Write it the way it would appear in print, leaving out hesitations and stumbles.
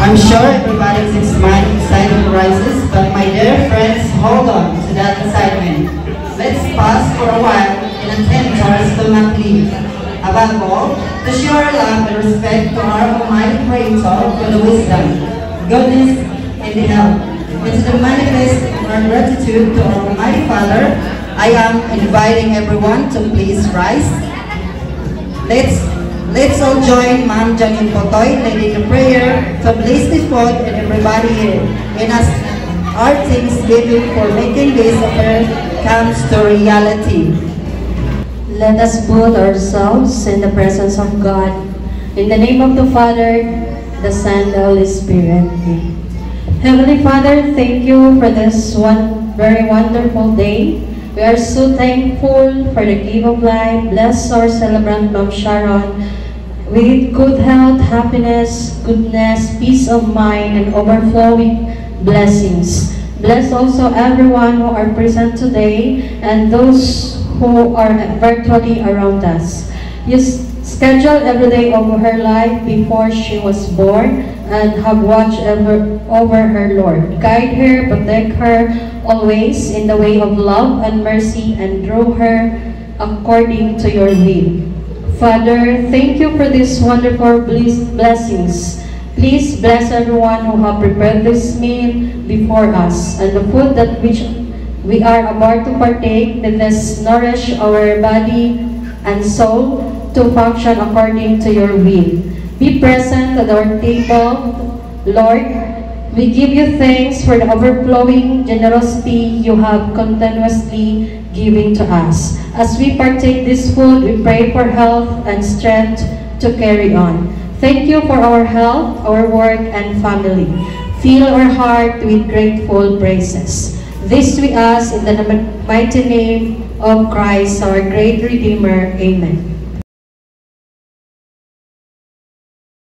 I'm sure everybody's excited rises, but my dear friends, hold on to that excitement. Let's pause for a while and attend to our stomach leave. Above all, to show our love and respect to our Almighty Creator for the wisdom, goodness, and the help. And to manifest our gratitude to our Almighty Father, I am inviting everyone to please rise. Let's all join Ma'am Janine Potoy leading the prayer to bless the food and everybody here. And as our thanksgiving for making this affair comes to reality. Let us put ourselves in the presence of God. In the name of the Father, the Son, and the Holy Spirit. Heavenly Father, thank you for this very wonderful day. We are so thankful for the gift of life. Bless our celebrant, Ma'am Sharon, with good health, happiness, goodness, peace of mind, and overflowing blessings. Bless also everyone who are present today and those who are virtually around us. You scheduled every day of her life before she was born and have watched over her, Lord. Guide her, protect her always in the way of love and mercy, and draw her according to your will. Father, thank you for these wonderful blessings. Please bless everyone who have prepared this meal before us, and the food that which we are about to partake. Let us nourish our body and soul to function according to your will. Be present at our table, Lord. We give you thanks for the overflowing generosity you have continuously given to us. As we partake this food, we pray for health and strength to carry on. Thank you for our health, our work, and family. Fill our heart with grateful praises. This we ask in the mighty name of Christ, our great Redeemer. Amen.